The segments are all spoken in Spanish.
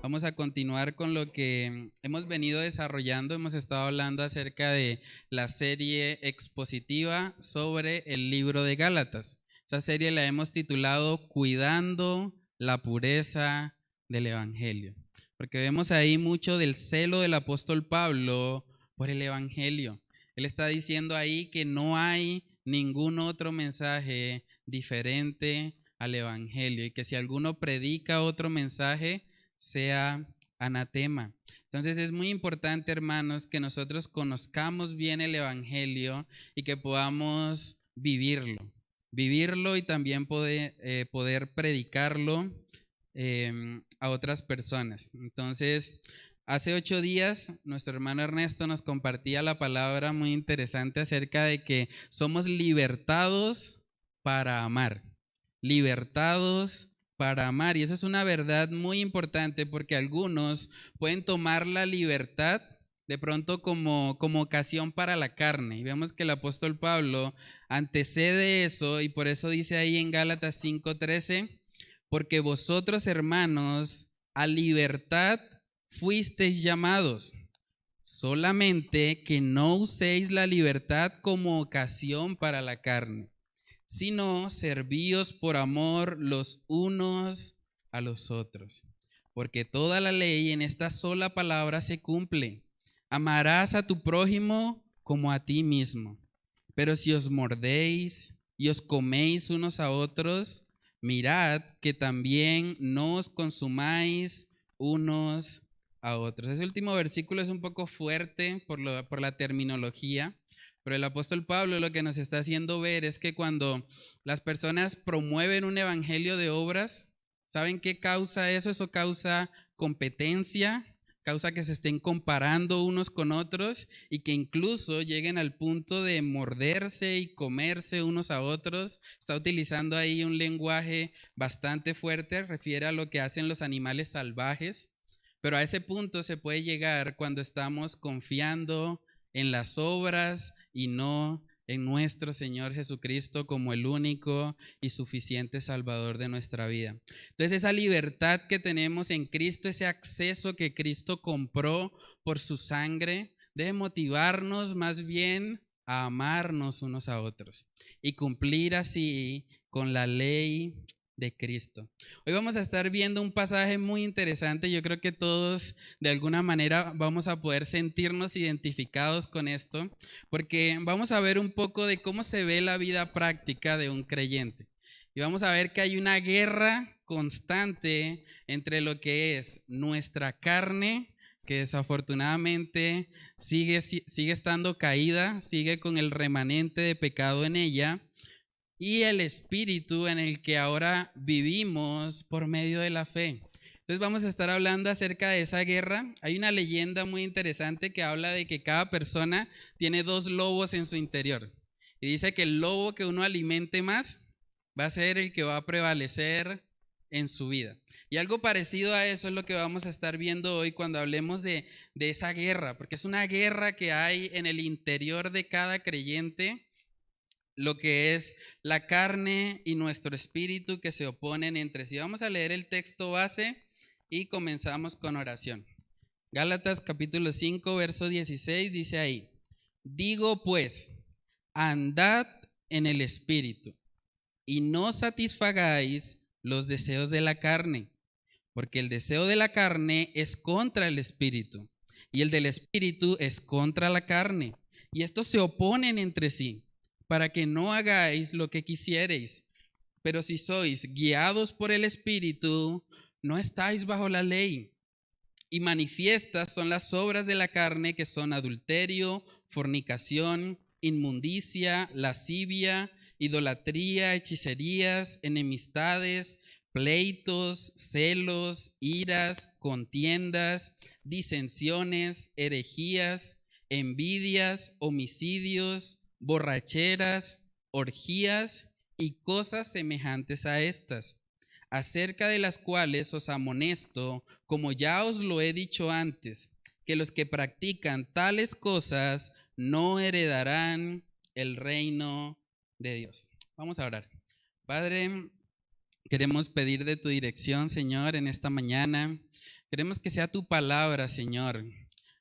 Vamos a continuar con lo que hemos venido desarrollando. Hemos estado hablando acerca de la serie expositiva sobre el libro de Gálatas. Esa serie la hemos titulado Cuidando la pureza del Evangelio, porque vemos ahí mucho del celo del apóstol Pablo por el Evangelio. Él está diciendo ahí que no hay ningún otro mensaje diferente al Evangelio y que si alguno predica otro mensaje, sea anatema. Entonces es muy importante, hermanos, que nosotros conozcamos bien el Evangelio y que podamos vivirlo y también poder predicarlo a otras personas. Entonces, hace 8 días nuestro hermano Ernesto nos compartía la palabra muy interesante acerca de que somos libertados para amar. Libertados para amar. Y eso es una verdad muy importante porque algunos pueden tomar la libertad de pronto como ocasión para la carne. Y vemos que el apóstol Pablo antecede eso y por eso dice ahí en Gálatas 5:13, porque vosotros, hermanos, a libertad fuisteis llamados, solamente que no uséis la libertad como ocasión para la carne, sino servíos por amor los unos a los otros. Porque toda la ley en esta sola palabra se cumple: amarás a tu prójimo como a ti mismo. Pero si os mordéis y os coméis unos a otros, mirad que también no os consumáis unos a otros. Ese último versículo es un poco fuerte por la terminología, pero el apóstol Pablo lo que nos está haciendo ver es que cuando las personas promueven un evangelio de obras, ¿saben qué causa eso? Eso causa competencia, causa que se estén comparando unos con otros y que incluso lleguen al punto de morderse y comerse unos a otros. Está utilizando ahí un lenguaje bastante fuerte, refiere a lo que hacen los animales salvajes, pero a ese punto se puede llegar cuando estamos confiando en las obras y no en nuestro Señor Jesucristo como el único y suficiente Salvador de nuestra vida. Entonces esa libertad que tenemos en Cristo, ese acceso que Cristo compró por su sangre, debe motivarnos más bien a amarnos unos a otros y cumplir así con la ley de Cristo. Hoy vamos a estar viendo un pasaje muy interesante. Yo creo que todos de alguna manera vamos a poder sentirnos identificados con esto, porque vamos a ver un poco de cómo se ve la vida práctica de un creyente. Y vamos a ver que hay una guerra constante entre lo que es nuestra carne, que desafortunadamente sigue estando caída, sigue con el remanente de pecado en ella, y el espíritu en el que ahora vivimos por medio de la fe. Entonces vamos a estar hablando acerca de esa guerra. Hay una leyenda muy interesante que habla de que cada persona tiene 2 lobos en su interior. Y dice que el lobo que uno alimente más va a ser el que va a prevalecer en su vida. Y algo parecido a eso es lo que vamos a estar viendo hoy cuando hablemos de esa guerra, porque es una guerra que hay en el interior de cada creyente, lo que es la carne y nuestro espíritu que se oponen entre sí. Vamos a leer el texto base y comenzamos con oración. Gálatas capítulo 5, verso 16 dice ahí: digo pues, andad en el espíritu y no satisfagáis los deseos de la carne, porque el deseo de la carne es contra el espíritu y el del espíritu es contra la carne, y estos se oponen entre sí, para que no hagáis lo que quisiereis. Pero si sois guiados por el Espíritu, no estáis bajo la ley. Y manifiestas son las obras de la carne, que son adulterio, fornicación, inmundicia, lascivia, idolatría, hechicerías, enemistades, pleitos, celos, iras, contiendas, disensiones, herejías, envidias, homicidios, borracheras, orgías y cosas semejantes a estas, acerca de las cuales os amonesto, como ya os lo he dicho antes, que los que practican tales cosas no heredarán el reino de Dios. Vamos a orar. Padre, queremos pedir de tu dirección, Señor, en esta mañana. Queremos que sea tu palabra, Señor,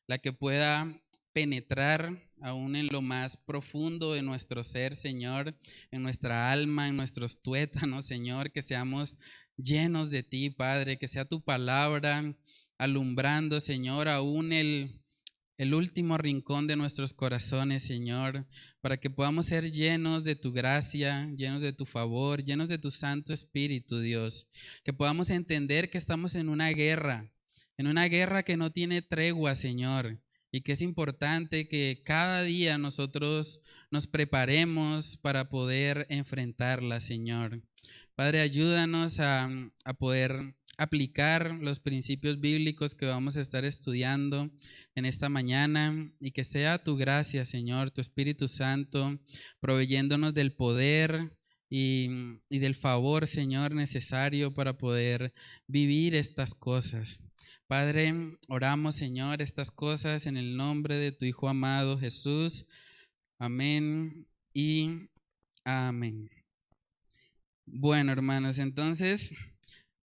la que pueda penetrar aún en lo más profundo de nuestro ser, Señor, en nuestra alma, en nuestros tuétanos, Señor, que seamos llenos de ti, Padre, que sea tu palabra alumbrando, Señor, aún el último rincón de nuestros corazones, Señor, para que podamos ser llenos de tu gracia, llenos de tu favor, llenos de tu Santo Espíritu, Dios. Que podamos entender que estamos en una guerra que no tiene tregua, Señor, y que es importante que cada día nosotros nos preparemos para poder enfrentarla, Señor. Padre, ayúdanos a poder aplicar los principios bíblicos que vamos a estar estudiando en esta mañana y que sea tu gracia, Señor, tu Espíritu Santo, proveyéndonos del poder y del favor, Señor, necesario para poder vivir estas cosas. Padre, oramos, Señor, estas cosas en el nombre de tu Hijo amado Jesús. Amén y amén. Bueno, hermanos, entonces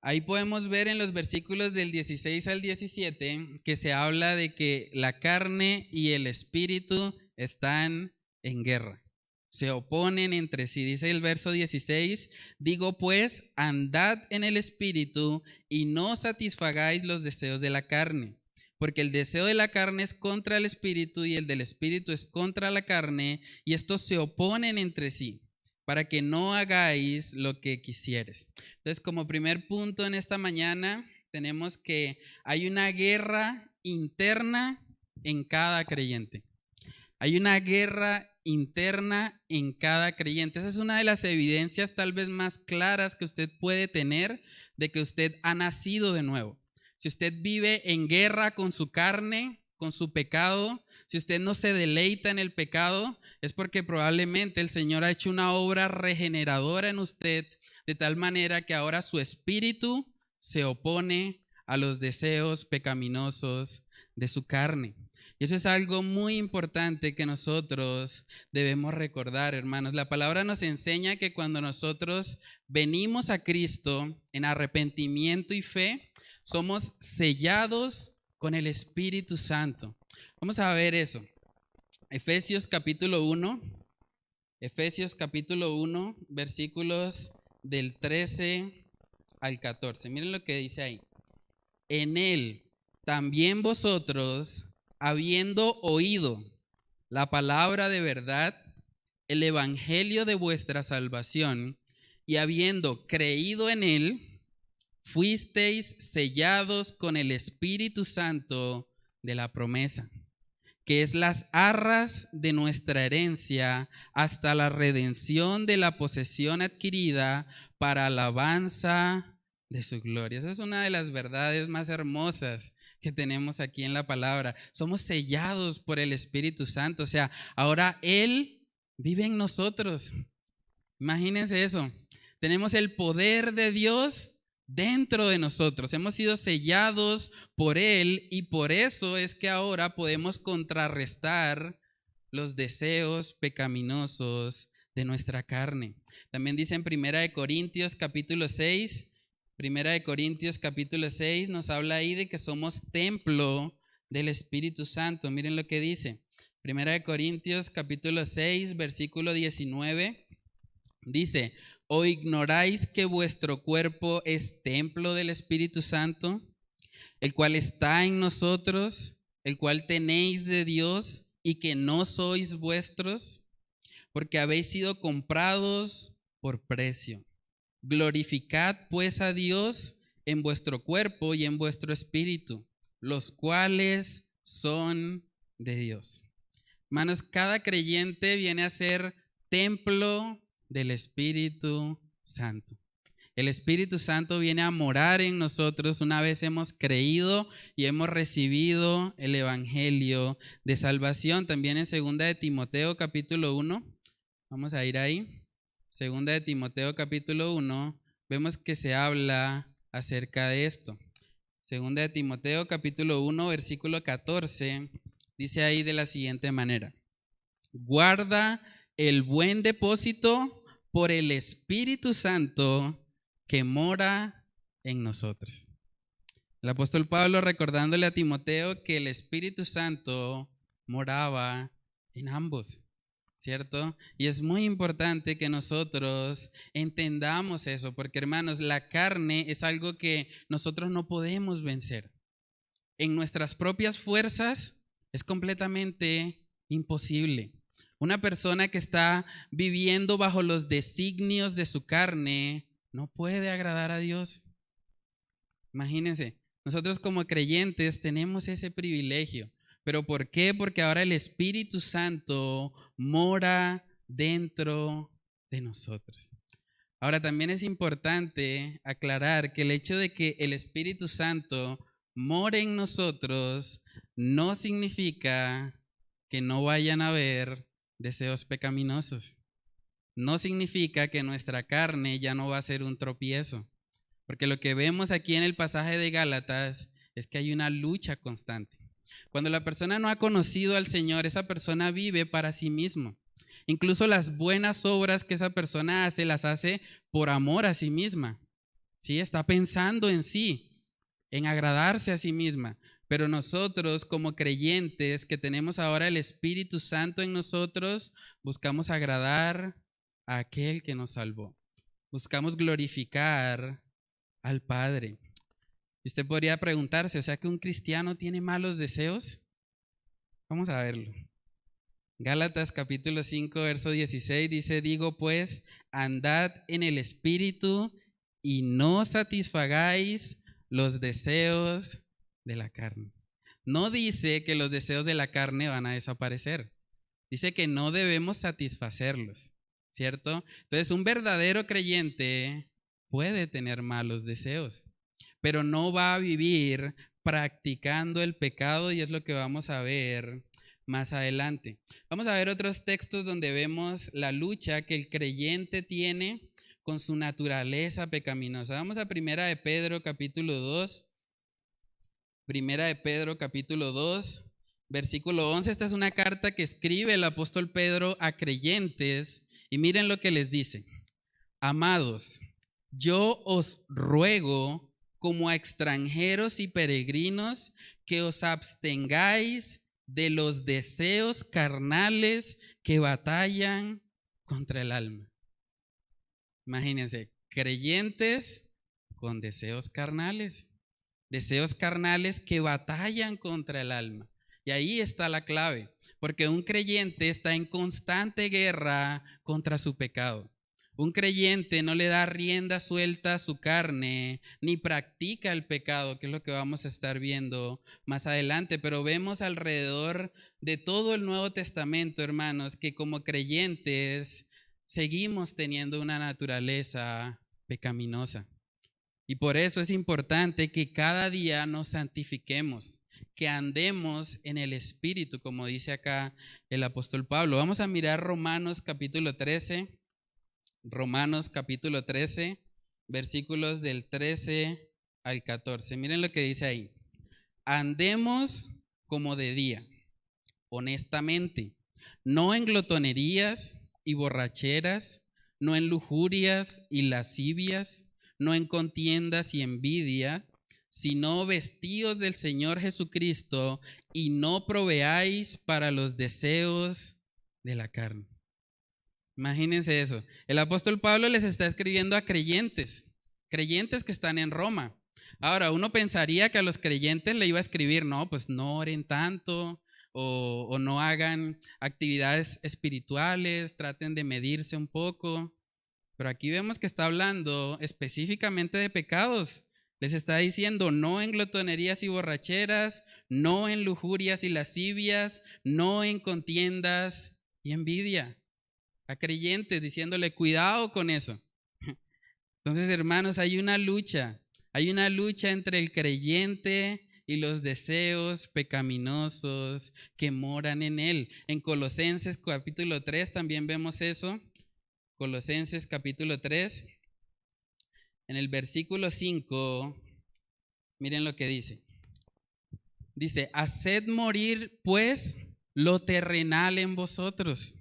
ahí podemos ver en los versículos del 16 al 17 que se habla de que la carne y el espíritu están en guerra. Se oponen entre sí. Dice el verso 16, digo pues, andad en el espíritu y no satisfagáis los deseos de la carne, porque el deseo de la carne es contra el espíritu y el del espíritu es contra la carne, y estos se oponen entre sí, para que no hagáis lo que quisieres. Entonces, como primer punto en esta mañana, tenemos que hay una guerra interna en cada creyente. Hay una guerra interna en cada creyente. Esa es una de las evidencias tal vez más claras que usted puede tener de que usted ha nacido de nuevo. Si usted vive en guerra con su carne, con su pecado, si usted no se deleita en el pecado, es porque probablemente el Señor ha hecho una obra regeneradora en usted, de tal manera que ahora su espíritu se opone a los deseos pecaminosos de su carne. Y eso es algo muy importante que nosotros debemos recordar, hermanos. La palabra nos enseña que cuando nosotros venimos a Cristo en arrepentimiento y fe, somos sellados con el Espíritu Santo. Vamos a ver eso. Efesios capítulo 1, versículos del 13 al 14. Miren lo que dice ahí. En él también vosotros, habiendo oído la palabra de verdad, el evangelio de vuestra salvación, y habiendo creído en él, fuisteis sellados con el Espíritu Santo de la promesa, que es las arras de nuestra herencia hasta la redención de la posesión adquirida para alabanza de su gloria. Esa es una de las verdades más hermosas que tenemos aquí en la palabra. Somos sellados por el Espíritu Santo, o sea, ahora Él vive en nosotros. Imagínense eso. Tenemos el poder de Dios dentro de nosotros. Hemos sido sellados por Él y por eso es que ahora podemos contrarrestar los deseos pecaminosos de nuestra carne. También dice en 1 Corintios capítulo 6, nos habla ahí de que somos templo del Espíritu Santo. Miren lo que dice. 1 Corintios capítulo 6, versículo 19. Dice, ¿o ignoráis que vuestro cuerpo es templo del Espíritu Santo, el cual está en nosotros, el cual tenéis de Dios y que no sois vuestros? Porque habéis sido comprados por precio. Glorificad pues a Dios en vuestro cuerpo y en vuestro espíritu, los cuales son de Dios. Hermanos, cada creyente viene a ser templo del Espíritu Santo. El Espíritu Santo viene a morar en nosotros una vez hemos creído y hemos recibido el Evangelio de salvación. También en 2 de Timoteo capítulo 1, vamos a ir ahí. 2 de Timoteo capítulo 1, vemos que se habla acerca de esto. Segunda de Timoteo, capítulo 1, versículo 14, dice ahí de la siguiente manera: guarda el buen depósito por el Espíritu Santo que mora en nosotros. El apóstol Pablo recordándole a Timoteo que el Espíritu Santo moraba en ambos, ¿cierto? Y es muy importante que nosotros entendamos eso, porque hermanos, la carne es algo que nosotros no podemos vencer. En nuestras propias fuerzas es completamente imposible. Una persona que está viviendo bajo los designios de su carne no puede agradar a Dios. Imagínense, nosotros como creyentes tenemos ese privilegio. ¿Pero por qué? Porque ahora el Espíritu Santo mora dentro de nosotros. Ahora también es importante aclarar que el hecho de que el Espíritu Santo more en nosotros no significa que no vayan a haber deseos pecaminosos. No significa que nuestra carne ya no va a ser un tropiezo. Porque lo que vemos aquí en el pasaje de Gálatas es que hay una lucha constante. Cuando la persona no ha conocido al Señor, esa persona vive para sí mismo. Incluso las buenas obras que esa persona hace, las hace por amor a sí misma. ¿Sí? Está pensando en sí, en agradarse a sí misma. Pero nosotros como creyentes que tenemos ahora el Espíritu Santo en nosotros, buscamos agradar a aquel que nos salvó. Buscamos glorificar al Padre. Y usted podría preguntarse, ¿o sea que un cristiano tiene malos deseos? Vamos a verlo. Gálatas capítulo 5, verso 16 dice: digo pues, andad en el Espíritu y no satisfagáis los deseos de la carne. No dice que los deseos de la carne van a desaparecer. Dice que no debemos satisfacerlos, ¿cierto? Entonces, un verdadero creyente puede tener malos deseos, pero no va a vivir practicando el pecado, y es lo que vamos a ver más adelante. Vamos a ver otros textos donde vemos la lucha que el creyente tiene con su naturaleza pecaminosa. Vamos a Primera de Pedro capítulo 2. Primera de Pedro capítulo 2, versículo 11. Esta es una carta que escribe el apóstol Pedro a creyentes y miren lo que les dice: amados, yo os ruego como a extranjeros y peregrinos que os abstengáis de los deseos carnales que batallan contra el alma. Imagínense, creyentes con deseos carnales que batallan contra el alma. Y ahí está la clave, porque un creyente está en constante guerra contra su pecado. Un creyente no le da rienda suelta a su carne, ni practica el pecado, que es lo que vamos a estar viendo más adelante. Pero vemos alrededor de todo el Nuevo Testamento, hermanos, que como creyentes seguimos teniendo una naturaleza pecaminosa. Y por eso es importante que cada día nos santifiquemos, que andemos en el Espíritu, como dice acá el apóstol Pablo. Vamos a mirar Romanos capítulo 13. Romanos capítulo 13, versículos del 13 al 14. Miren lo que dice ahí. Andemos como de día, honestamente, no en glotonerías y borracheras, no en lujurias y lascivias, no en contiendas y envidia, sino vestidos del Señor Jesucristo y no proveáis para los deseos de la carne. Imagínense eso. El apóstol Pablo les está escribiendo a creyentes que están en Roma. Ahora, uno pensaría que a los creyentes le iba a escribir, no, pues no oren tanto o no hagan actividades espirituales, traten de medirse un poco. Pero aquí vemos que está hablando específicamente de pecados. Les está diciendo no en glotonerías y borracheras, no en lujurias y lascivias, no en contiendas y envidia. A creyentes diciéndole cuidado con eso. Entonces, hermanos, hay una lucha entre el creyente y los deseos pecaminosos que moran en él. En Colosenses capítulo 3 también vemos eso. Colosenses capítulo 3, En el versículo 5, miren lo que dice. Dice, haced morir pues lo terrenal en vosotros: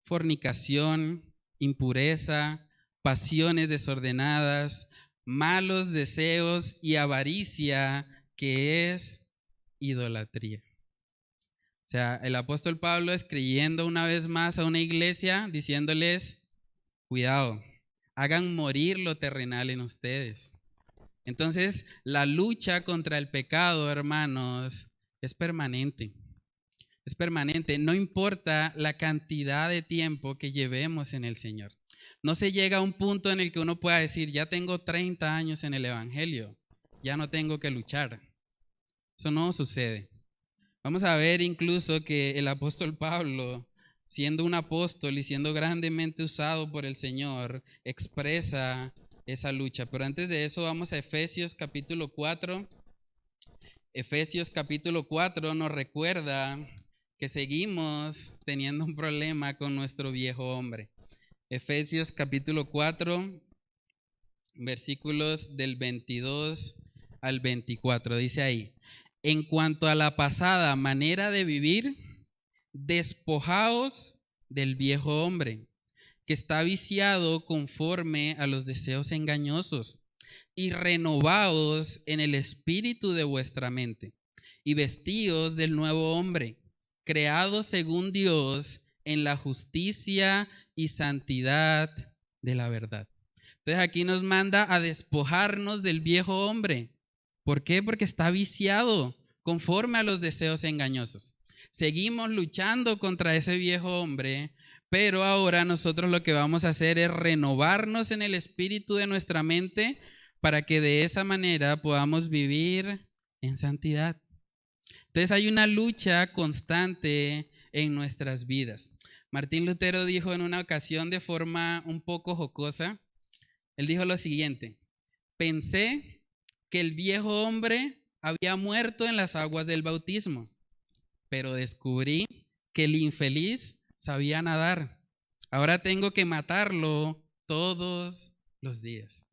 fornicación, impureza, pasiones desordenadas, malos deseos y avaricia, que es idolatría. O sea, el apóstol Pablo escribiendo una vez más a una iglesia diciéndoles, cuidado, hagan morir lo terrenal en ustedes. Entonces, la lucha contra el pecado, hermanos, es permanente. Es permanente, no importa la cantidad de tiempo que llevemos en el Señor. No se llega a un punto en el que uno pueda decir, ya tengo 30 años en el Evangelio, ya no tengo que luchar. Eso no sucede. Vamos a ver incluso que el apóstol Pablo, siendo un apóstol y siendo grandemente usado por el Señor, expresa esa lucha. Pero antes de eso vamos a Efesios capítulo 4. Efesios capítulo 4 nos recuerda que seguimos teniendo un problema con nuestro viejo hombre. Efesios capítulo 4, versículos del 22 al 24, dice ahí: en cuanto a la pasada manera de vivir, despojaos del viejo hombre, que está viciado conforme a los deseos engañosos, y renovaos en el espíritu de vuestra mente, y vestíos del nuevo hombre, creado según Dios en la justicia y santidad de la verdad. Entonces aquí nos manda a despojarnos del viejo hombre. ¿Por qué? Porque está viciado conforme a los deseos engañosos. Seguimos luchando contra ese viejo hombre, pero ahora nosotros lo que vamos a hacer es renovarnos en el espíritu de nuestra mente para que de esa manera podamos vivir en santidad. Entonces hay una lucha constante en nuestras vidas. Martín Lutero dijo en una ocasión de forma un poco jocosa, él dijo lo siguiente: pensé que el viejo hombre había muerto en las aguas del bautismo, pero descubrí que el infeliz sabía nadar. Ahora tengo que matarlo todos los días.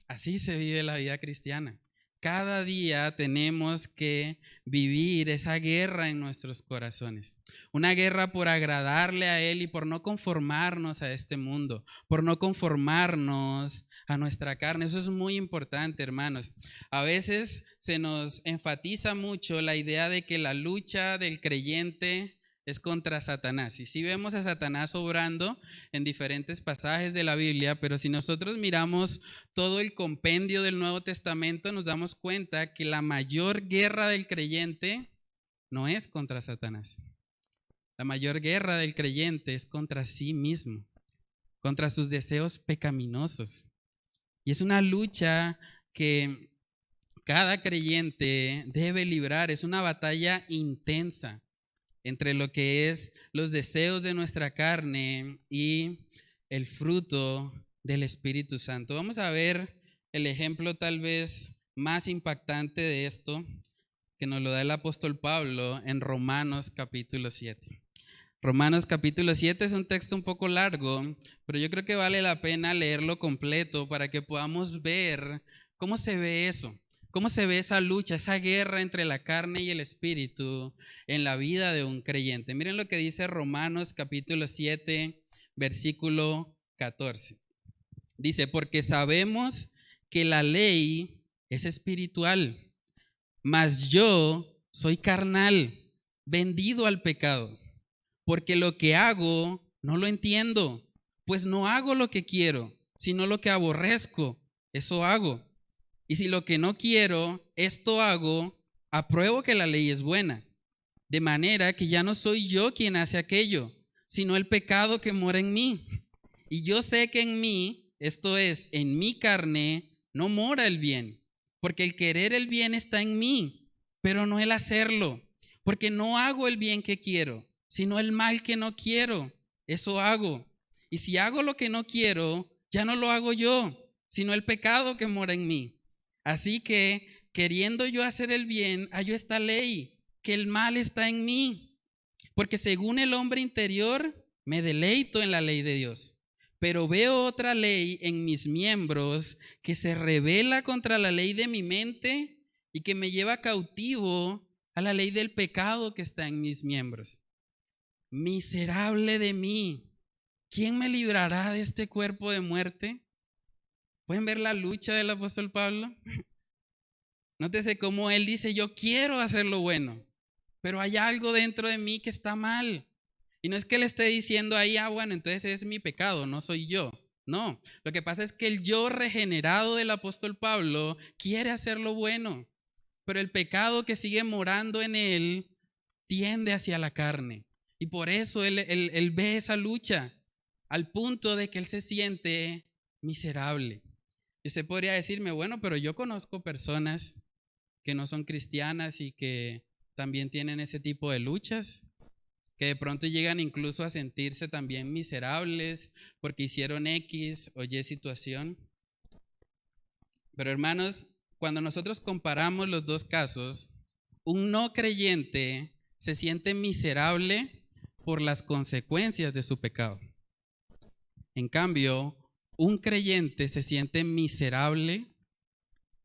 Así se vive la vida cristiana. Cada día tenemos que vivir esa guerra en nuestros corazones. Una guerra por agradarle a Él y por no conformarnos a este mundo, por no conformarnos a nuestra carne. Eso es muy importante, hermanos. A veces se nos enfatiza mucho la idea de que la lucha del creyente es contra Satanás. Y sí vemos a Satanás obrando en diferentes pasajes de la Biblia, pero si nosotros miramos todo el compendio del Nuevo Testamento, nos damos cuenta que la mayor guerra del creyente no es contra Satanás. La mayor guerra del creyente es contra sí mismo, contra sus deseos pecaminosos. Y es una lucha que cada creyente debe librar, es una batalla intensa entre lo que es los deseos de nuestra carne y el fruto del Espíritu Santo. Vamos a ver el ejemplo tal vez más impactante de esto, que nos lo da el apóstol Pablo en Romanos capítulo 7. Romanos capítulo 7 es un texto un poco largo, pero yo creo que vale la pena leerlo completo para que podamos ver cómo se ve eso. ¿Cómo se ve esa lucha, esa guerra entre la carne y el espíritu en la vida de un creyente? Miren lo que dice Romanos capítulo 7, versículo 14. Dice, porque sabemos que la ley es espiritual, mas yo soy carnal, vendido al pecado, porque lo que hago no lo entiendo, pues no hago lo que quiero, sino lo que aborrezco, eso hago. Y si lo que no quiero, esto hago, apruebo que la ley es buena. De manera que ya no soy yo quien hace aquello, sino el pecado que mora en mí. Y yo sé que en mí, esto es, en mi carne, no mora el bien. Porque el querer el bien está en mí, pero no el hacerlo. Porque no hago el bien que quiero, sino el mal que no quiero. Eso hago. Y si hago lo que no quiero, ya no lo hago yo, sino el pecado que mora en mí. Así que, queriendo yo hacer el bien, hallo esta ley, que el mal está en mí. Porque según el hombre interior, me deleito en la ley de Dios. Pero veo otra ley en mis miembros que se rebela contra la ley de mi mente y que me lleva cautivo a la ley del pecado que está en mis miembros. Miserable de mí, ¿quién me librará de este cuerpo de muerte? ¿Pueden ver la lucha del apóstol Pablo? Nótese cómo él dice, yo quiero hacer lo bueno, pero hay algo dentro de mí que está mal. Y no es que le esté diciendo ahí, bueno, entonces es mi pecado, no soy yo. No, lo que pasa es que el yo regenerado del apóstol Pablo quiere hacer lo bueno, pero el pecado que sigue morando en él tiende hacia la carne. Y por eso él ve esa lucha al punto de que él se siente miserable. Y usted podría decirme, bueno, pero yo conozco personas que no son cristianas y que también tienen ese tipo de luchas, que de pronto llegan incluso a sentirse también miserables porque hicieron X o Y situación. Pero hermanos, cuando nosotros comparamos los dos casos, un no creyente se siente miserable por las consecuencias de su pecado. En cambio, un creyente se siente miserable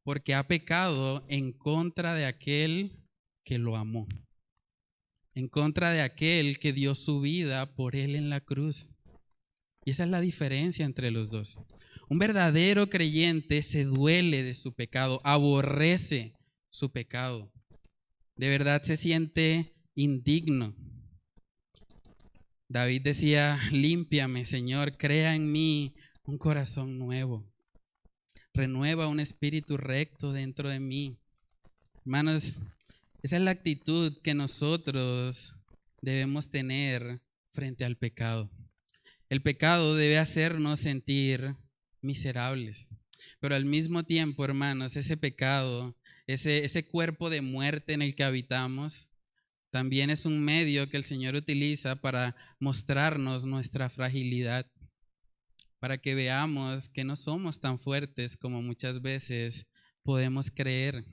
porque ha pecado en contra de aquel que lo amó, en contra de aquel que dio su vida por él en la cruz. Y esa es la diferencia entre los dos. Un verdadero creyente se duele de su pecado, aborrece su pecado. De verdad se siente indigno. David decía, límpiame, Señor, crea en mí un corazón nuevo. Renueva un espíritu recto dentro de mí. Hermanos, esa es la actitud que nosotros debemos tener frente al pecado. El pecado debe hacernos sentir miserables, pero al mismo tiempo, hermanos, ese pecado, ese cuerpo de muerte en el que habitamos, también es un medio que el Señor utiliza para mostrarnos nuestra fragilidad, para que veamos que no somos tan fuertes como muchas veces podemos creer.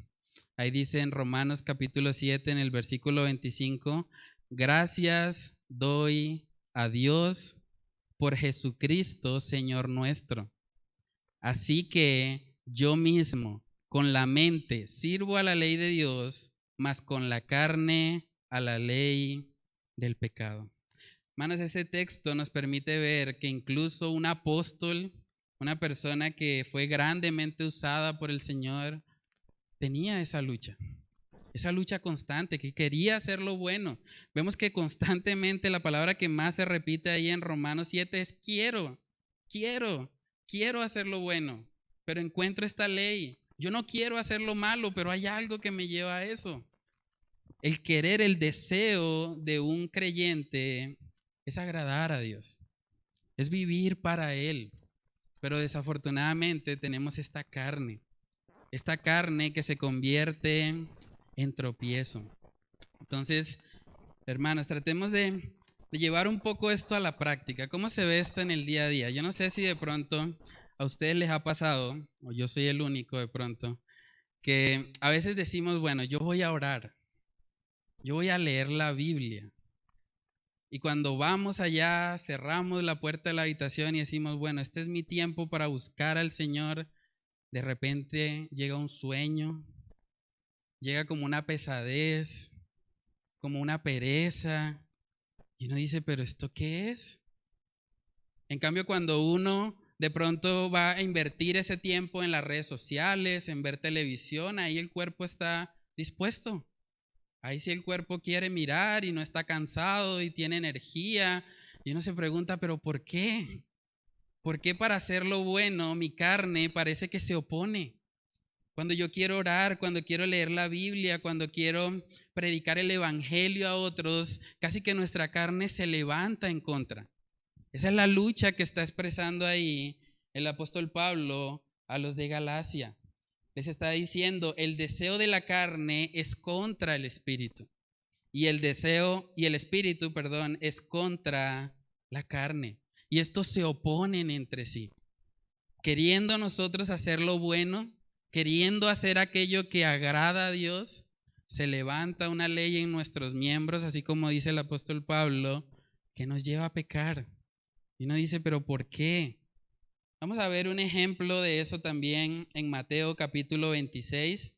Ahí dice en Romanos capítulo 7, en el versículo 25, gracias doy a Dios por Jesucristo, Señor nuestro. Así que yo mismo, con la mente, sirvo a la ley de Dios, mas con la carne a la ley del pecado. Hermanos, ese texto nos permite ver que incluso un apóstol, una persona que fue grandemente usada por el Señor, tenía esa lucha constante, que quería hacer lo bueno. Vemos que constantemente la palabra que más se repite ahí en Romanos 7 es quiero hacer lo bueno, pero encuentro esta ley. Yo no quiero hacer lo malo, pero hay algo que me lleva a eso. El querer, el deseo de un creyente es agradar a Dios, es vivir para Él, pero desafortunadamente tenemos esta carne que se convierte en tropiezo. Entonces, hermanos, tratemos de llevar un poco esto a la práctica. ¿Cómo se ve esto en el día a día? Yo no sé si de pronto a ustedes les ha pasado, o yo soy el único de pronto, que a veces decimos, bueno, yo voy a orar, yo voy a leer la Biblia. Y cuando vamos allá, cerramos la puerta de la habitación y decimos, bueno, este es mi tiempo para buscar al Señor. De repente llega un sueño, llega como una pesadez, como una pereza, y uno dice, ¿pero esto qué es? En cambio, cuando uno de pronto va a invertir ese tiempo en las redes sociales, en ver televisión, ahí el cuerpo está dispuesto. Ahí sí el cuerpo quiere mirar y no está cansado y tiene energía. Y uno se pregunta, ¿pero por qué? ¿Por qué para hacer lo bueno mi carne parece que se opone? Cuando yo quiero orar, cuando quiero leer la Biblia, cuando quiero predicar el evangelio a otros, casi que nuestra carne se levanta en contra. Esa es la lucha que está expresando ahí el apóstol Pablo a los de Galacia. Les está diciendo, el deseo de la carne es contra el espíritu. Y el espíritu, es contra la carne. Y estos se oponen entre sí. Queriendo nosotros hacer lo bueno, queriendo hacer aquello que agrada a Dios, se levanta una ley en nuestros miembros, así como dice el apóstol Pablo, que nos lleva a pecar. Y uno dice, pero ¿por qué? Vamos a ver un ejemplo de eso también en Mateo capítulo 26.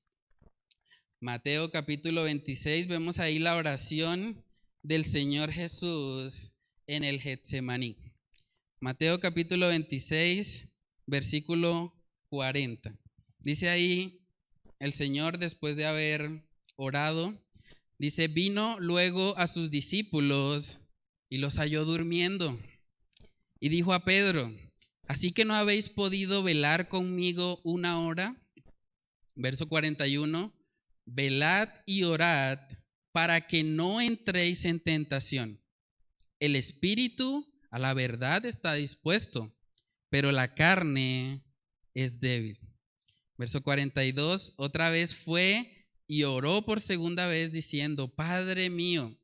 Mateo capítulo 26, vemos ahí la oración del Señor Jesús en el Getsemaní. Mateo capítulo 26, versículo 40. Dice ahí el Señor, después de haber orado, dice, vino luego a sus discípulos y los halló durmiendo. Y dijo a Pedro, ¿así que no habéis podido velar conmigo una hora? Verso 41, velad y orad para que no entréis en tentación. El espíritu a la verdad está dispuesto, pero la carne es débil. Verso 42, otra vez fue y oró por segunda vez diciendo, Padre mío,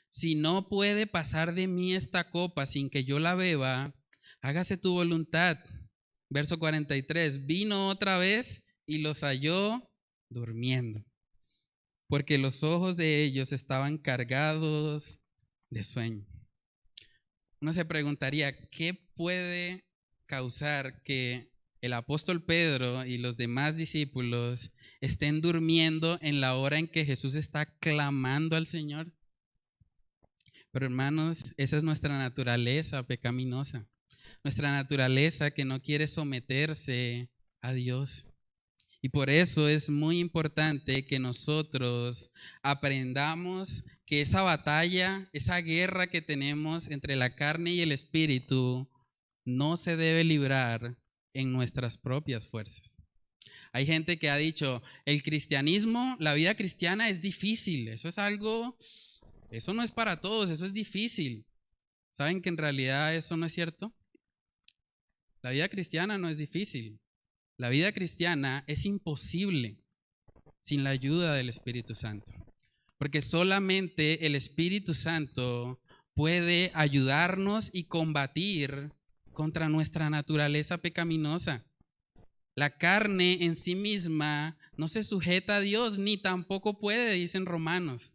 si no puede pasar de mí esta copa sin que yo la beba, hágase tu voluntad. Verso 43, vino otra vez y los halló durmiendo, porque los ojos de ellos estaban cargados de sueño. Uno se preguntaría, ¿qué puede causar que el apóstol Pedro y los demás discípulos estén durmiendo en la hora en que Jesús está clamando al Señor? Pero hermanos, esa es nuestra naturaleza pecaminosa, nuestra naturaleza que no quiere someterse a Dios. Y por eso es muy importante que nosotros aprendamos que esa batalla, esa guerra que tenemos entre la carne y el espíritu, no se debe librar en nuestras propias fuerzas. Hay gente que ha dicho, el cristianismo, la vida cristiana es difícil, eso no es para todos, eso es difícil. ¿Saben que en realidad eso no es cierto? La vida cristiana no es difícil. La vida cristiana es imposible sin la ayuda del Espíritu Santo, porque solamente el Espíritu Santo puede ayudarnos y combatir contra nuestra naturaleza pecaminosa. La carne en sí misma no se sujeta a Dios, ni tampoco puede, dicen Romanos.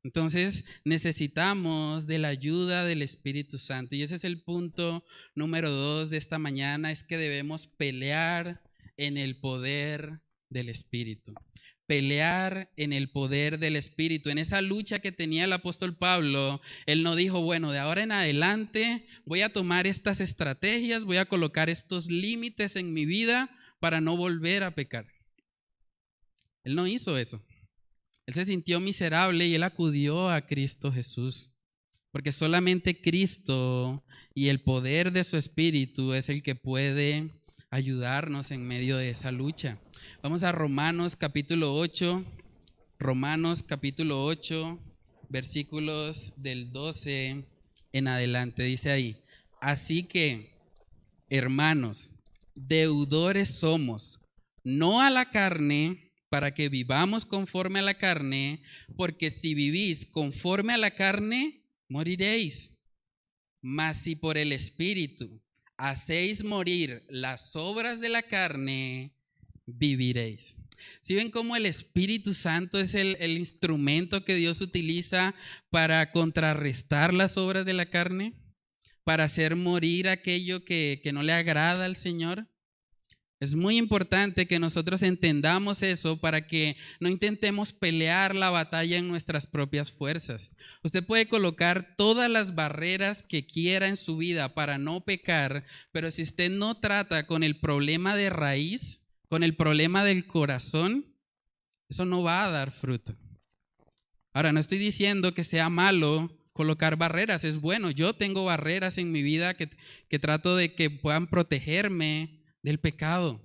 Entonces necesitamos de la ayuda del Espíritu Santo. Y ese es el punto número 2 de esta mañana, es que debemos pelear en el poder del Espíritu. Pelear en el poder del Espíritu. En esa lucha que tenía el apóstol Pablo, él no dijo, bueno, de ahora en adelante voy a tomar estas estrategias, voy a colocar estos límites en mi vida para no volver a pecar. Él no hizo eso. Él se sintió miserable y él acudió a Cristo Jesús, porque solamente Cristo y el poder de su Espíritu es el que puede ayudarnos en medio de esa lucha. Vamos a Romanos capítulo 8, versículos del 12 en adelante. Dice ahí, así que, hermanos, deudores somos, no a la carne, para que vivamos conforme a la carne, porque si vivís conforme a la carne, moriréis. Mas si por el Espíritu hacéis morir las obras de la carne, viviréis. ¿Sí ven cómo el Espíritu Santo es el instrumento que Dios utiliza para contrarrestar las obras de la carne? Para hacer morir aquello que no le agrada al Señor. Es muy importante que nosotros entendamos eso para que no intentemos pelear la batalla en nuestras propias fuerzas. Usted puede colocar todas las barreras que quiera en su vida para no pecar, pero si usted no trata con el problema de raíz, con el problema del corazón, eso no va a dar fruto. Ahora, no estoy diciendo que sea malo colocar barreras, es bueno. Yo tengo barreras en mi vida que trato de que puedan protegerme del pecado,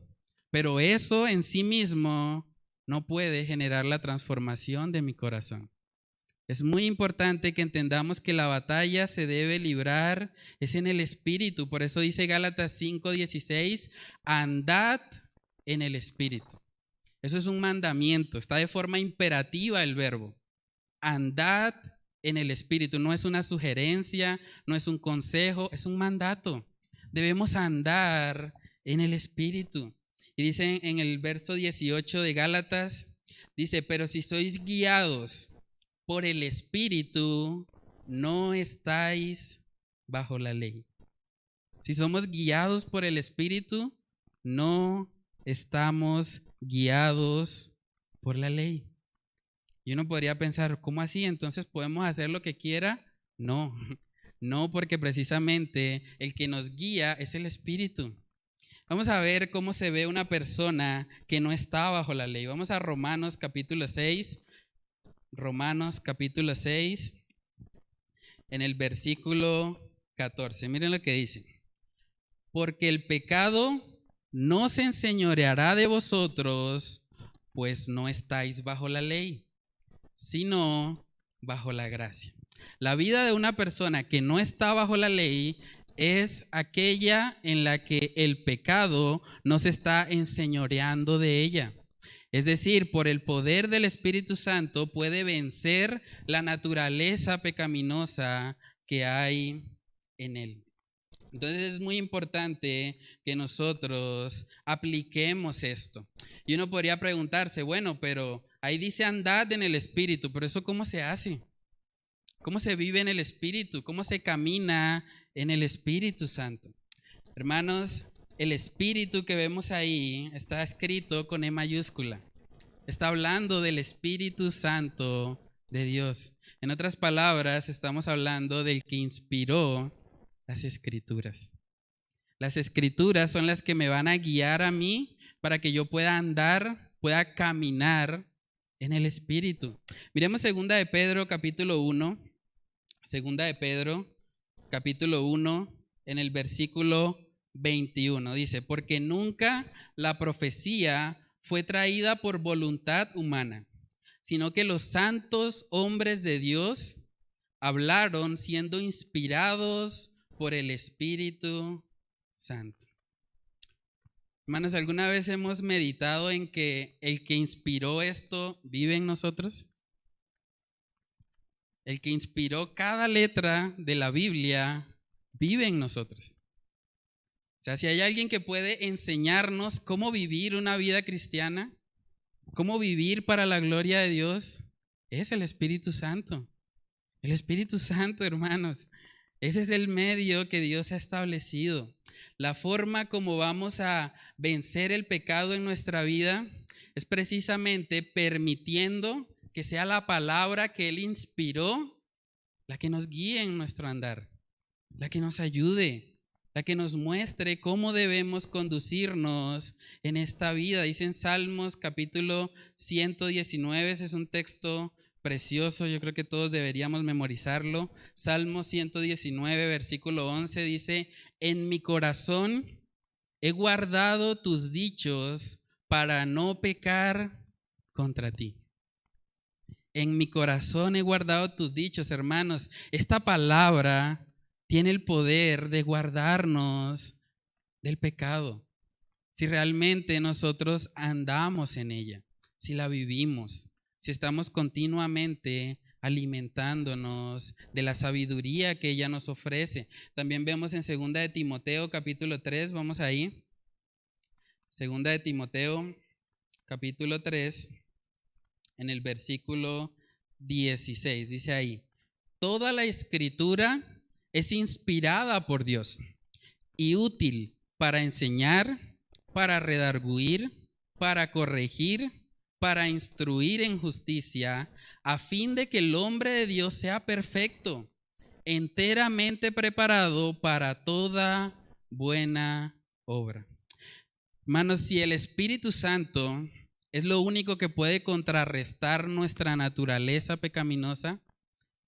pero eso en sí mismo no puede generar la transformación de mi corazón. Es muy importante que entendamos que la batalla se debe librar, es en el Espíritu. Por eso dice Gálatas 5:16, andad en el Espíritu. Eso es un mandamiento, está de forma imperativa el verbo. Andad en el Espíritu, no es una sugerencia, no es un consejo, es un mandato. Debemos andar en el Espíritu. Y dice en el verso 18 de Gálatas, dice, pero si sois guiados por el Espíritu, no estáis bajo la ley. Si somos guiados por el Espíritu, no estamos guiados por la ley. Y uno podría pensar, ¿cómo así? Entonces podemos hacer lo que quiera. No, no, porque precisamente el que nos guía es el Espíritu. Vamos a ver cómo se ve una persona que no está bajo la ley. Vamos a Romanos capítulo 6. Romanos capítulo 6, en el versículo 14. Miren lo que dice. Porque el pecado no se enseñoreará de vosotros, pues no estáis bajo la ley, sino bajo la gracia. La vida de una persona que no está bajo la ley es aquella en la que el pecado no se está enseñoreando de ella. Es decir, por el poder del Espíritu Santo puede vencer la naturaleza pecaminosa que hay en él. Entonces es muy importante que nosotros apliquemos esto. Y uno podría preguntarse, bueno, pero ahí dice andad en el Espíritu, pero ¿eso cómo se hace? ¿Cómo se vive en el Espíritu? ¿Cómo se camina en el Espíritu Santo? Hermanos, el Espíritu que vemos ahí está escrito con E mayúscula. Está hablando del Espíritu Santo de Dios. En otras palabras, estamos hablando del que inspiró las Escrituras. Las Escrituras son las que me van a guiar a mí para que yo pueda andar, pueda caminar en el Espíritu. Miremos 2 de Pedro capítulo 1. 2 de Pedro capítulo 1 en el versículo 21. Dice, porque nunca la profecía fue traída por voluntad humana, sino que los santos hombres de Dios hablaron siendo inspirados por el Espíritu Santo. Hermanos, ¿alguna vez hemos meditado en que el que inspiró esto vive en nosotros? El que inspiró cada letra de la Biblia vive en nosotros. O sea, si hay alguien que puede enseñarnos cómo vivir una vida cristiana, cómo vivir para la gloria de Dios, es el Espíritu Santo. El Espíritu Santo, hermanos, ese es el medio que Dios ha establecido. La forma como vamos a vencer el pecado en nuestra vida es precisamente permitiendo que sea la palabra que Él inspiró la que nos guíe en nuestro andar, la que nos ayude, la que nos muestre cómo debemos conducirnos en esta vida. Dice en Salmos capítulo 119, ese es un texto precioso, yo creo que todos deberíamos memorizarlo. Salmo 119, versículo 11 dice, en mi corazón he guardado tus dichos para no pecar contra ti. En mi corazón he guardado tus dichos, hermanos. Esta palabra tiene el poder de guardarnos del pecado. Si realmente nosotros andamos en ella, si la vivimos, si estamos continuamente alimentándonos de la sabiduría que ella nos ofrece. También vemos en 2 de Timoteo capítulo 3, vamos ahí. 2 de Timoteo capítulo 3, en el versículo 16, dice ahí, toda la escritura es inspirada por Dios y útil para enseñar, para redarguir, para corregir, para instruir en justicia, a fin de que el hombre de Dios sea perfecto, enteramente preparado para toda buena obra. Hermanos, si el Espíritu Santo es lo único que puede contrarrestar nuestra naturaleza pecaminosa,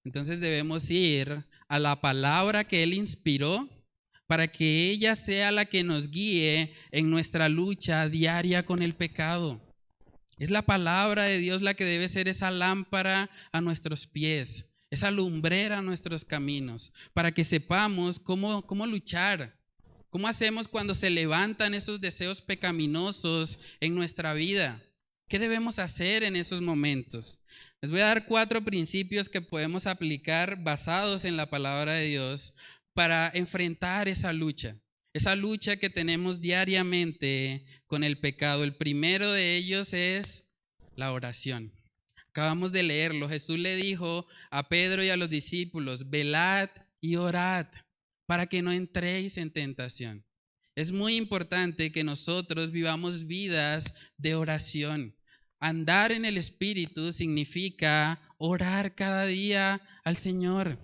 entonces debemos ir a la palabra que Él inspiró para que ella sea la que nos guíe en nuestra lucha diaria con el pecado. Es la palabra de Dios la que debe ser esa lámpara a nuestros pies, esa lumbrera a nuestros caminos, para que sepamos cómo luchar. ¿Cómo hacemos cuando se levantan esos deseos pecaminosos en nuestra vida? ¿Qué debemos hacer en esos momentos? Les voy a dar 4 principios que podemos aplicar basados en la palabra de Dios para enfrentar esa lucha que tenemos diariamente con el pecado. El primero de ellos es la oración. Acabamos de leerlo. Jesús le dijo a Pedro y a los discípulos, velad y orad. para que no entréis en tentación. Es muy importante que nosotros vivamos vidas de oración. Andar en el Espíritu significa orar cada día al Señor.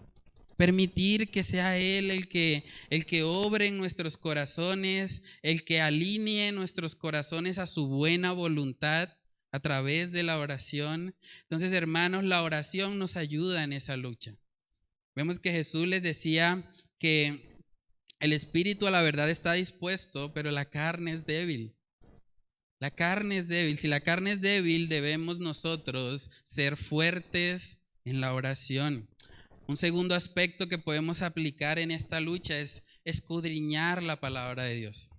Permitir que sea Él el que obre en nuestros corazones, el que alinee nuestros corazones a su buena voluntad a través de la oración. Entonces, hermanos, la oración nos ayuda en esa lucha. Vemos que Jesús les decía que el espíritu a la verdad está dispuesto, pero la carne es débil. La carne es débil. Si la carne es débil, debemos nosotros ser fuertes en la oración. Un segundo aspecto que podemos aplicar en esta lucha es escudriñar la palabra de Dios,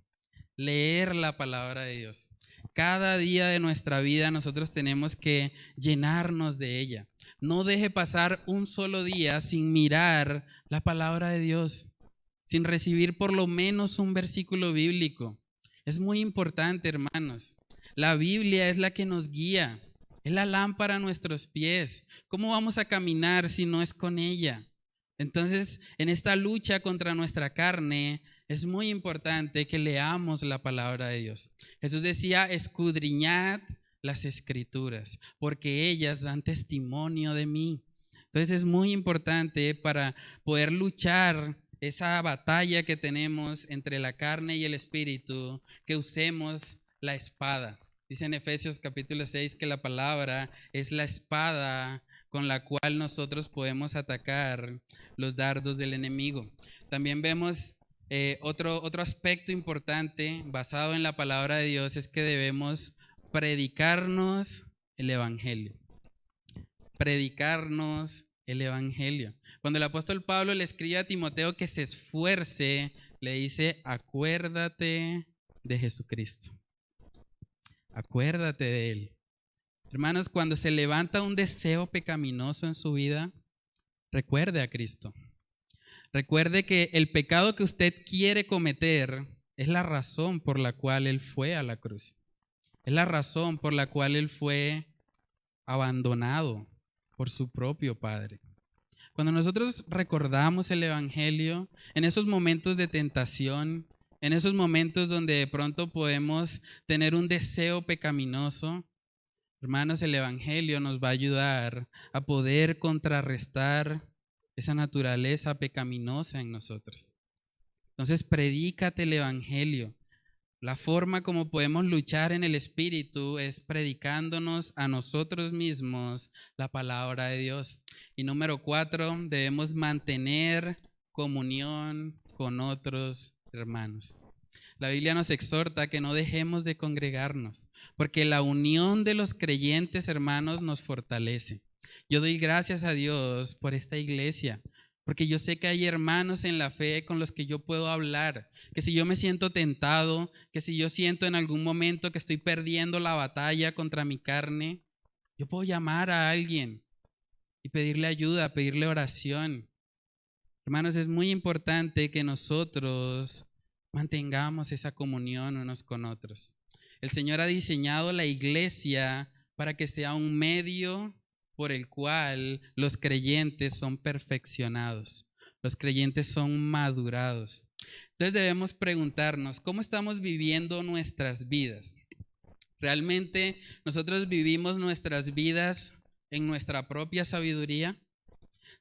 leer la palabra de Dios. Cada día de nuestra vida nosotros tenemos que llenarnos de ella. No deje pasar un solo día sin mirar la palabra de Dios, sin recibir por lo menos un versículo bíblico. Es muy importante, hermanos. La Biblia es la que nos guía, es la lámpara a nuestros pies. ¿Cómo vamos a caminar si no es con ella? Entonces, en esta lucha contra nuestra carne, es muy importante que leamos la palabra de Dios. Jesús decía, escudriñad las escrituras, porque ellas dan testimonio de mí. Entonces es muy importante para poder luchar esa batalla que tenemos entre la carne y el espíritu, que usemos la espada. Dice en Efesios capítulo 6 que la palabra es la espada con la cual nosotros podemos atacar los dardos del enemigo. También vemos otro aspecto importante basado en la palabra de Dios es que debemos predicarnos el evangelio. Predicarnos el evangelio. Cuando el apóstol Pablo le escribe a Timoteo que se esfuerce, le dice, acuérdate de Jesucristo. Acuérdate de Él. Hermanos, cuando se levanta un deseo pecaminoso en su vida, recuerde a Cristo. Recuerde que el pecado que usted quiere cometer es la razón por la cual Él fue a la cruz. Es la razón por la cual Él fue abandonado por su propio Padre. Cuando nosotros recordamos el evangelio, en esos momentos de tentación, en esos momentos donde de pronto podemos tener un deseo pecaminoso, hermanos, el evangelio nos va a ayudar a poder contrarrestar esa naturaleza pecaminosa en nosotros. Entonces, predícate el evangelio. La forma como podemos luchar en el Espíritu es predicándonos a nosotros mismos la palabra de Dios. Y número 4, debemos mantener comunión con otros hermanos. La Biblia nos exhorta que no dejemos de congregarnos, porque la unión de los creyentes, hermanos, nos fortalece. Yo doy gracias a Dios por esta iglesia, porque yo sé que hay hermanos en la fe con los que yo puedo hablar, que si yo me siento tentado, que si yo siento en algún momento que estoy perdiendo la batalla contra mi carne, yo puedo llamar a alguien y pedirle ayuda, pedirle oración. Hermanos, es muy importante que nosotros mantengamos esa comunión unos con otros. El Señor ha diseñado la iglesia para que sea un medio por el cual los creyentes son perfeccionados, los creyentes son madurados. Entonces debemos preguntarnos, ¿cómo estamos viviendo nuestras vidas? ¿Realmente nosotros vivimos nuestras vidas en nuestra propia sabiduría?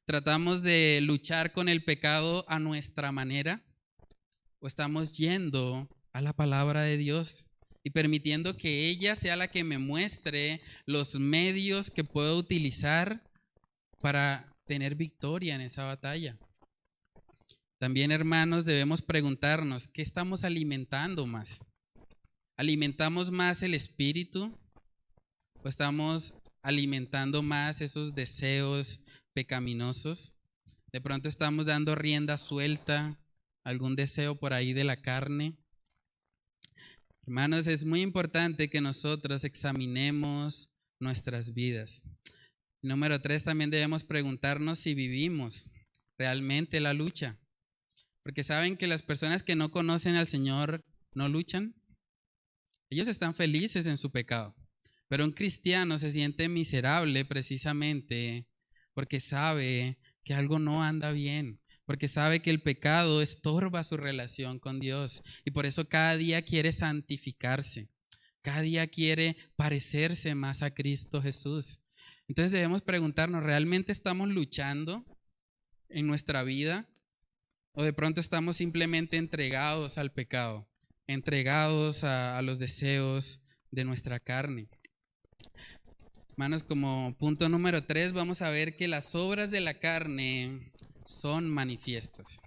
¿Tratamos de luchar con el pecado a nuestra manera? ¿O estamos yendo a la palabra de Dios y permitiendo que ella sea la que me muestre los medios que puedo utilizar para tener victoria en esa batalla? También, hermanos, debemos preguntarnos, ¿qué estamos alimentando más? ¿Alimentamos más el espíritu o estamos alimentando más esos deseos pecaminosos? De pronto estamos dando rienda suelta a algún deseo por ahí de la carne. Hermanos, es muy importante que nosotros examinemos nuestras vidas. Número 3, también debemos preguntarnos si vivimos realmente la lucha. Porque saben que las personas que no conocen al Señor no luchan. Ellos están felices en su pecado. Pero un cristiano se siente miserable precisamente porque sabe que algo no anda bien, porque sabe que el pecado estorba su relación con Dios y por eso cada día quiere santificarse, cada día quiere parecerse más a Cristo Jesús. Entonces debemos preguntarnos, ¿realmente estamos luchando en nuestra vida o de pronto estamos simplemente entregados al pecado, entregados a los deseos de nuestra carne? Hermanos, como punto número 3, vamos a ver que las obras de la carne son manifiestas.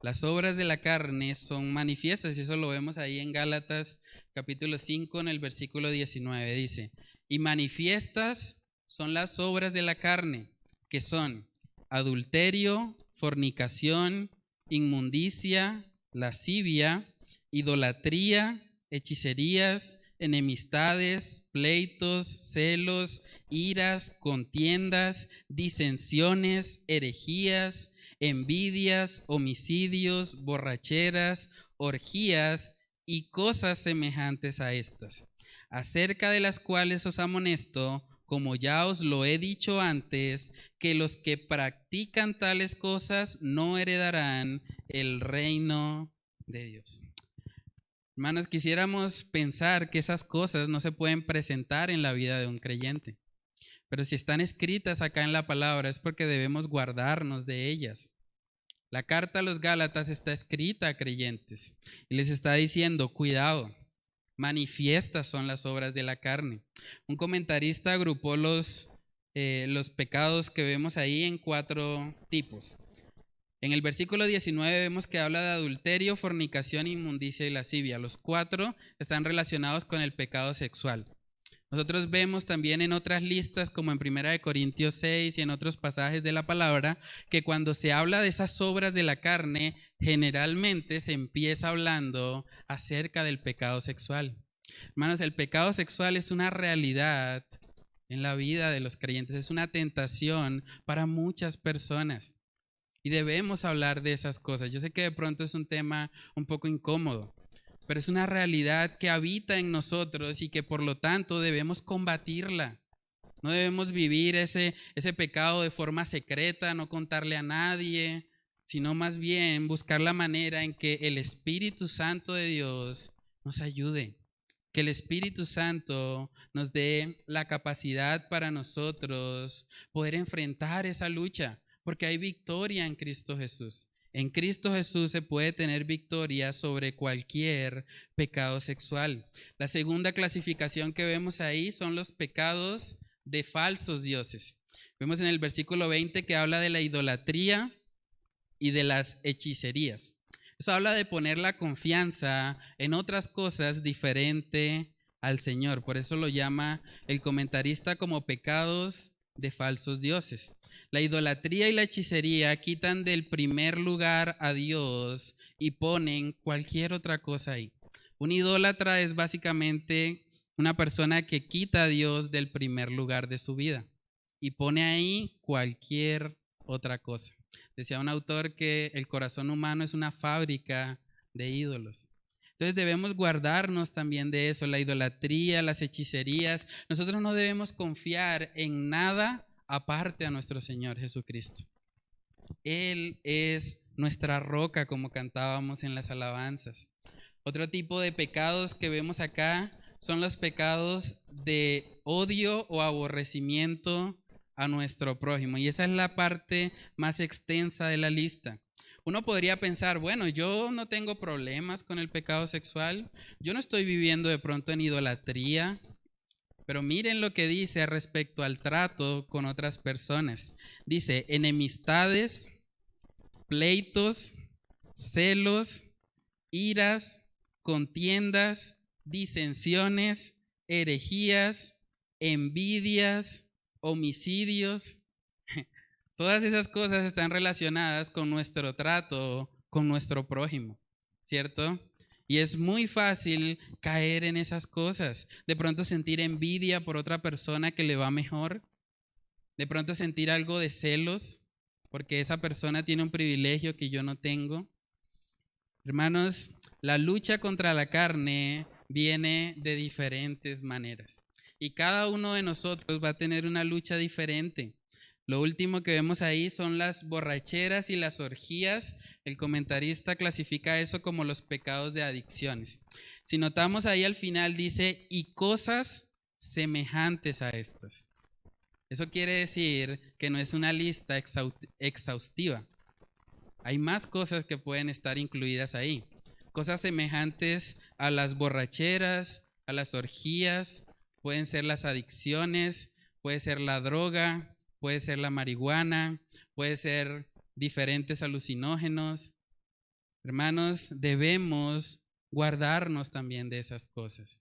Las obras de la carne son manifiestas y eso lo vemos ahí en Gálatas capítulo 5 en el versículo 19. Dice, y manifiestas son las obras de la carne, que son adulterio, fornicación, inmundicia, lascivia, idolatría, hechicerías, enemistades, pleitos, celos, iras, contiendas, disensiones, herejías, envidias, homicidios, borracheras, orgías y cosas semejantes a estas, acerca de las cuales os amonesto, como ya os lo he dicho antes, que los que practican tales cosas no heredarán el reino de Dios. Hermanos, quisiéramos pensar que esas cosas no se pueden presentar en la vida de un creyente, pero si están escritas acá en la palabra es porque debemos guardarnos de ellas. La carta a los Gálatas está escrita a creyentes y les está diciendo, cuidado, manifiestas son las obras de la carne. Un comentarista agrupó los pecados que vemos ahí en 4 tipos. En el versículo 19 vemos que habla de adulterio, fornicación, inmundicia y lascivia. Los 4 están relacionados con el pecado sexual. Nosotros vemos también en otras listas, como en 1 Corintios 6 y en otros pasajes de la palabra, que cuando se habla de esas obras de la carne, generalmente se empieza hablando acerca del pecado sexual. Hermanos, el pecado sexual es una realidad en la vida de los creyentes, es una tentación para muchas personas. Y debemos hablar de esas cosas. Yo sé que de pronto es un tema un poco incómodo, pero es una realidad que habita en nosotros y que por lo tanto debemos combatirla. No debemos vivir ese pecado de forma secreta, no contarle a nadie, sino más bien buscar la manera en que el Espíritu Santo de Dios nos ayude. Que el Espíritu Santo nos dé la capacidad para nosotros poder enfrentar esa lucha. Porque hay victoria en Cristo Jesús. En Cristo Jesús se puede tener victoria sobre cualquier pecado sexual. La segunda clasificación que vemos ahí son los pecados de falsos dioses. Vemos en el versículo 20 que habla de la idolatría y de las hechicerías. Eso habla de poner la confianza en otras cosas diferente al Señor. Por eso lo llama el comentarista como pecados de falsos dioses. La idolatría y la hechicería quitan del primer lugar a Dios y ponen cualquier otra cosa ahí. Un idólatra es básicamente una persona que quita a Dios del primer lugar de su vida y pone ahí cualquier otra cosa. Decía un autor que el corazón humano es una fábrica de ídolos. Entonces debemos guardarnos también de eso, la idolatría, las hechicerías. Nosotros no debemos confiar en nada aparte a nuestro Señor Jesucristo. Él es nuestra roca, como cantábamos en las alabanzas. Otro tipo de pecados que vemos acá son los pecados de odio o aborrecimiento a nuestro prójimo. Y esa es la parte más extensa de la lista. Uno podría pensar, bueno, yo no tengo problemas con el pecado sexual, yo no estoy viviendo de pronto en idolatría, pero miren lo que dice respecto al trato con otras personas. Dice, enemistades, pleitos, celos, iras, contiendas, disensiones, herejías, envidias, homicidios. Todas esas cosas están relacionadas con nuestro trato con nuestro prójimo, ¿cierto? Y es muy fácil caer en esas cosas. De pronto sentir envidia por otra persona que le va mejor. De pronto sentir algo de celos porque esa persona tiene un privilegio que yo no tengo. Hermanos, la lucha contra la carne viene de diferentes maneras. Y cada uno de nosotros va a tener una lucha diferente. Lo último que vemos ahí son las borracheras y las orgías. El comentarista clasifica eso como los pecados de adicciones. Si notamos ahí al final dice, y cosas semejantes a estas. Eso quiere decir que no es una lista exhaustiva. Hay más cosas que pueden estar incluidas ahí. Cosas semejantes a las borracheras, a las orgías, pueden ser las adicciones, puede ser la droga, puede ser la marihuana, puede ser diferentes alucinógenos. Hermanos, debemos guardarnos también de esas cosas.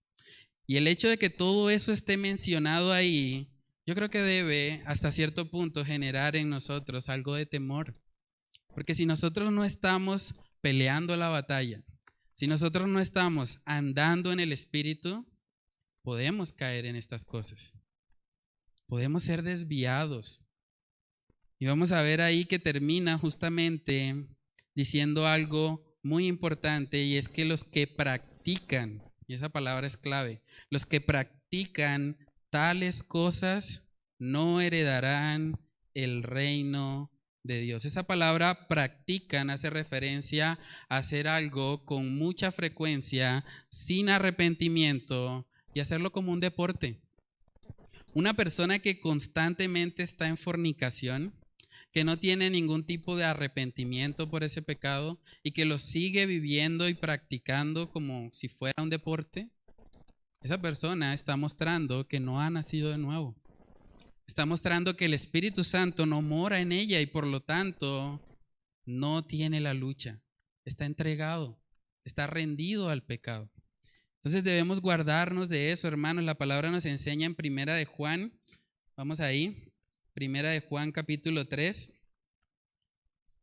Y el hecho de que todo eso esté mencionado ahí, yo creo que debe hasta cierto punto generar en nosotros algo de temor. Porque si nosotros no estamos peleando la batalla, si nosotros no estamos andando en el Espíritu, podemos caer en estas cosas. Podemos ser desviados. Y vamos a ver ahí que termina justamente diciendo algo muy importante, y es que los que practican, y esa palabra es clave, los que practican tales cosas no heredarán el reino de Dios. Esa palabra practican hace referencia a hacer algo con mucha frecuencia, sin arrepentimiento, y hacerlo como un deporte. Una persona que constantemente está en fornicación, que no tiene ningún tipo de arrepentimiento por ese pecado y que lo sigue viviendo y practicando como si fuera un deporte, esa persona está mostrando que no ha nacido de nuevo. Está mostrando que el Espíritu Santo no mora en ella y por lo tanto no tiene la lucha. Está entregado, está rendido al pecado. Entonces debemos guardarnos de eso, hermanos. La palabra nos enseña en Primera de Juan, vamos ahí, Primera de Juan capítulo 3,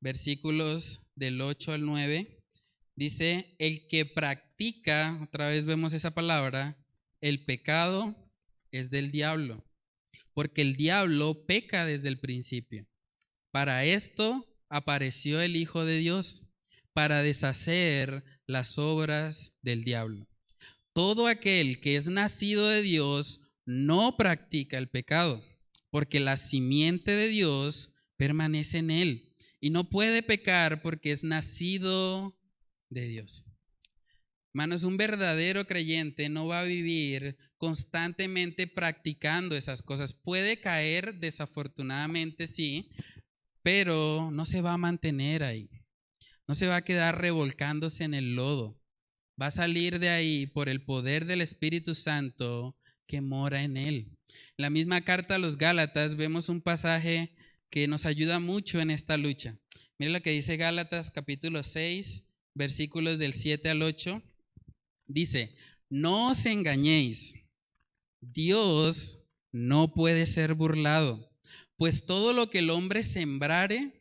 versículos del 8 al 9, dice, el que practica, otra vez vemos esa palabra, el pecado es del diablo, porque el diablo peca desde el principio. Para esto apareció el Hijo de Dios, para deshacer las obras del diablo. Todo aquel que es nacido de Dios no practica el pecado, porque la simiente de Dios permanece en él y no puede pecar porque es nacido de Dios. Hermanos, un verdadero creyente no va a vivir constantemente practicando esas cosas. Puede caer, desafortunadamente sí, pero no se va a mantener ahí. No se va a quedar revolcándose en el lodo. Va a salir de ahí por el poder del Espíritu Santo que mora en él. En la misma carta a los Gálatas vemos un pasaje que nos ayuda mucho en esta lucha. Mira lo que dice Gálatas capítulo 6, versículos del 7 al 8. Dice, no os engañéis, Dios no puede ser burlado, pues todo lo que el hombre sembrare,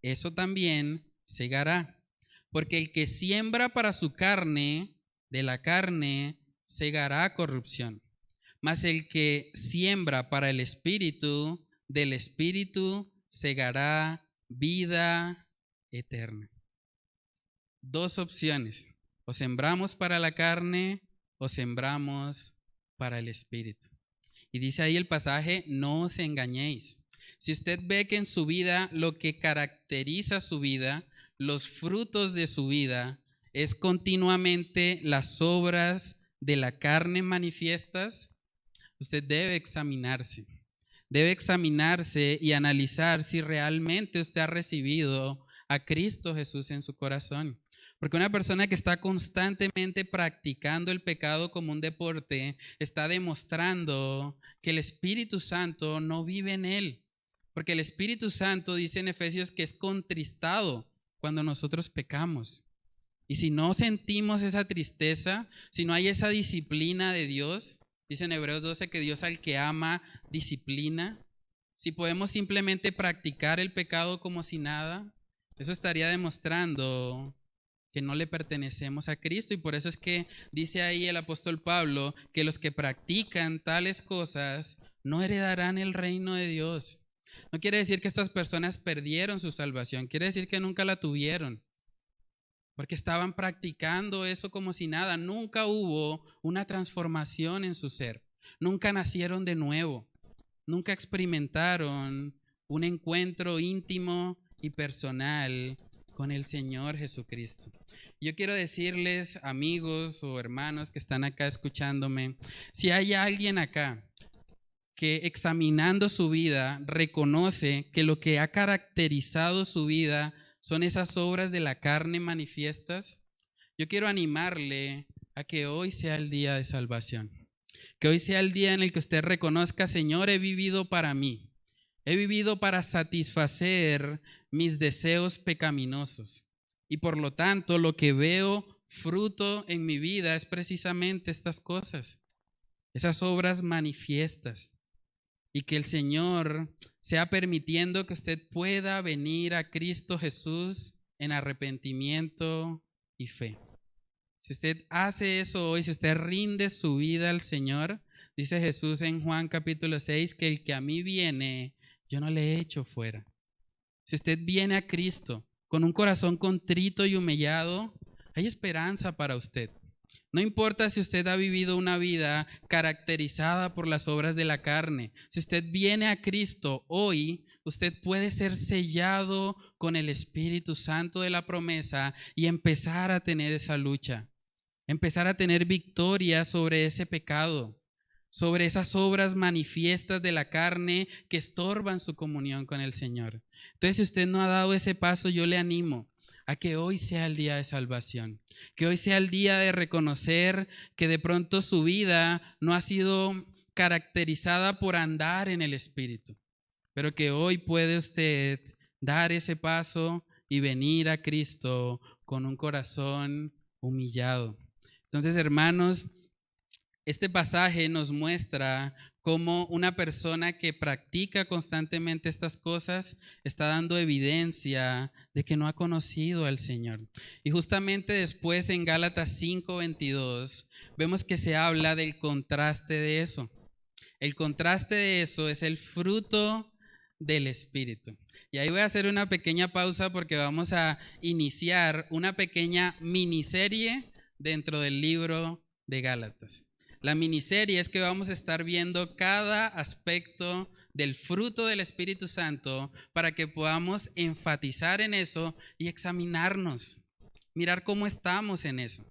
eso también segará. Porque el que siembra para su carne, de la carne segará corrupción. Mas el que siembra para el Espíritu, del Espíritu segará vida eterna. Dos opciones. O sembramos para la carne o sembramos para el Espíritu. Y dice ahí el pasaje, no os engañéis. Si usted ve que en su vida lo que caracteriza su vida, los frutos de su vida, es continuamente las obras de la carne manifiestas, usted debe examinarse. Debe examinarse y analizar si realmente usted ha recibido a Cristo Jesús en su corazón. Porque una persona que está constantemente practicando el pecado como un deporte está demostrando que el Espíritu Santo no vive en él. Porque el Espíritu Santo dice en Efesios que es contristado cuando nosotros pecamos. Y si no sentimos esa tristeza, si no hay esa disciplina de Dios, dice en Hebreos 12 que Dios al que ama disciplina. Si podemos simplemente practicar el pecado como si nada, eso estaría demostrando que no le pertenecemos a Cristo. Y por eso es que dice ahí el apóstol Pablo que los que practican tales cosas no heredarán el reino de Dios. No quiere decir que estas personas perdieron su salvación, quiere decir que nunca la tuvieron. Porque estaban practicando eso como si nada. Nunca hubo una transformación en su ser. Nunca nacieron de nuevo. Nunca experimentaron un encuentro íntimo y personal con el Señor Jesucristo. Yo quiero decirles, amigos o hermanos que están acá escuchándome, si hay alguien acá que examinando su vida reconoce que lo que ha caracterizado su vida son esas obras de la carne manifiestas, yo quiero animarle a que hoy sea el día de salvación. Que hoy sea el día en el que usted reconozca: Señor, he vivido para mí. He vivido para satisfacer mis deseos pecaminosos. Y por lo tanto, lo que veo fruto en mi vida es precisamente estas cosas, esas obras manifiestas. Y que el Señor sea permitiendo que usted pueda venir a Cristo Jesús en arrepentimiento y fe. Si usted hace eso hoy, si usted rinde su vida al Señor, dice Jesús en Juan capítulo 6, que el que a mí viene, yo no le echo fuera. Si usted viene a Cristo con un corazón contrito y humillado, hay esperanza para usted. No importa si usted ha vivido una vida caracterizada por las obras de la carne. Si usted viene a Cristo hoy, usted puede ser sellado con el Espíritu Santo de la promesa y empezar a tener esa lucha. Empezar a tener victoria sobre ese pecado, sobre esas obras manifiestas de la carne que estorban su comunión con el Señor. Entonces, si usted no ha dado ese paso, yo le animo a que hoy sea el día de salvación, que hoy sea el día de reconocer que de pronto su vida no ha sido caracterizada por andar en el Espíritu, pero que hoy puede usted dar ese paso y venir a Cristo con un corazón humillado. Entonces, hermanos, este pasaje nos muestra cómo una persona que practica constantemente estas cosas está dando evidencia de que no ha conocido al Señor. Y justamente después en Gálatas 5:22 vemos que se habla del contraste de eso. El contraste de eso es el fruto del Espíritu. Y ahí voy a hacer una pequeña pausa porque vamos a iniciar una pequeña miniserie dentro del libro de Gálatas. La miniserie es que vamos a estar viendo cada aspecto del fruto del Espíritu Santo para que podamos enfatizar en eso y examinarnos, mirar cómo estamos en eso.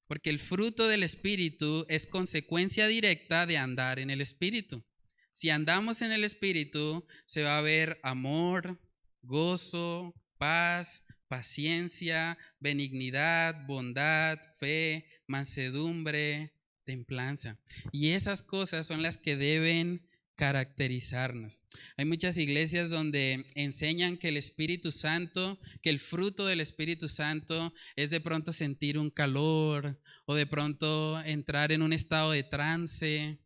Porque el fruto del Espíritu es consecuencia directa de andar en el Espíritu. Si andamos en el Espíritu, se va a ver amor, gozo, paz, paciencia, benignidad, bondad, fe, mansedumbre, templanza. Y esas cosas son las que deben caracterizarnos. Hay muchas iglesias donde enseñan que el Espíritu Santo, que el fruto del Espíritu Santo es de pronto sentir un calor o de pronto entrar en un estado de trance.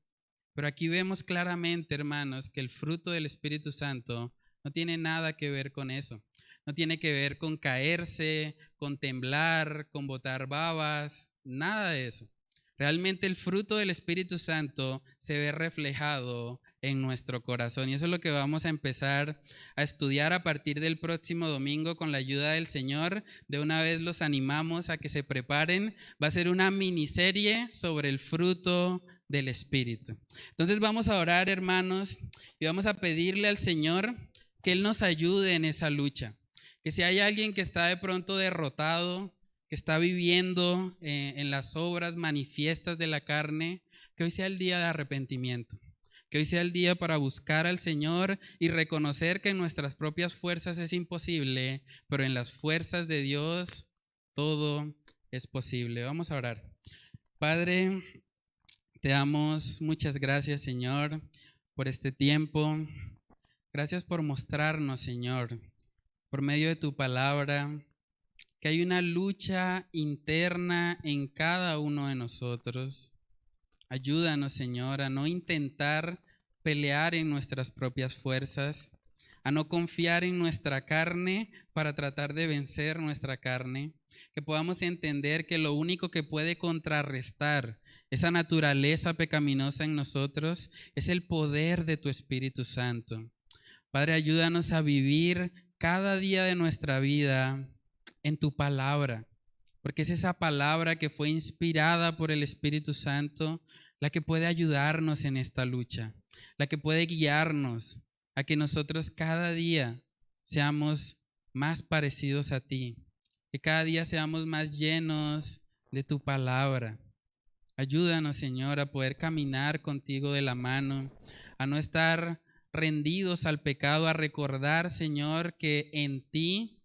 Pero aquí vemos claramente, hermanos, que el fruto del Espíritu Santo no tiene nada que ver con eso. No tiene que ver con caerse, con temblar, con botar babas, nada de eso. Realmente el fruto del Espíritu Santo se ve reflejado en nuestro corazón y eso es lo que vamos a empezar a estudiar a partir del próximo domingo con la ayuda del Señor. De una vez los animamos a que se preparen. Va a ser una miniserie sobre el fruto del Espíritu. Entonces vamos a orar, hermanos, y vamos a pedirle al Señor que Él nos ayude en esa lucha. Que si hay alguien que está de pronto derrotado, que está viviendo en las obras manifiestas de la carne, que hoy sea el día de arrepentimiento, que hoy sea el día para buscar al Señor y reconocer que en nuestras propias fuerzas es imposible, pero en las fuerzas de Dios todo es posible. Vamos a orar. Padre, te damos muchas gracias, Señor, por este tiempo. Gracias por mostrarnos, Señor, por medio de tu palabra, que hay una lucha interna en cada uno de nosotros. Ayúdanos, Señor, a no intentar pelear en nuestras propias fuerzas, a no confiar en nuestra carne para tratar de vencer nuestra carne, que podamos entender que lo único que puede contrarrestar esa naturaleza pecaminosa en nosotros es el poder de tu Espíritu Santo. Padre, ayúdanos a vivir cada día de nuestra vida en tu palabra, porque es esa palabra que fue inspirada por el Espíritu Santo la que puede ayudarnos en esta lucha, la que puede guiarnos a que nosotros cada día seamos más parecidos a ti, que cada día seamos más llenos de tu palabra. Ayúdanos, Señor, a poder caminar contigo de la mano, a no estar rendidos al pecado, a recordar, Señor, que en ti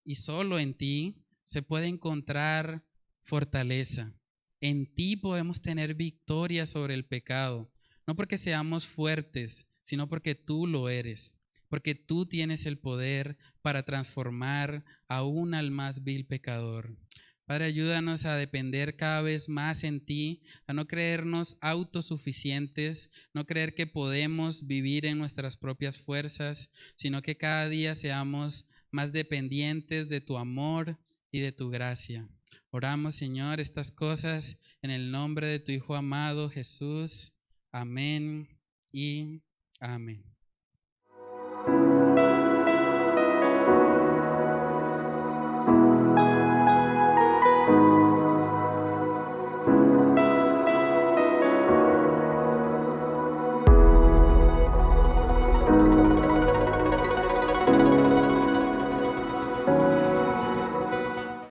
y solo en ti se puede encontrar fortaleza. En ti podemos tener victoria sobre el pecado, no porque seamos fuertes, sino porque tú lo eres, porque tú tienes el poder para transformar aún al más vil pecador. Padre, ayúdanos a depender cada vez más en ti, a no creernos autosuficientes, no creer que podemos vivir en nuestras propias fuerzas, sino que cada día seamos más dependientes de tu amor y de tu gracia. Oramos, Señor, estas cosas en el nombre de tu Hijo amado Jesús. Amén y amén.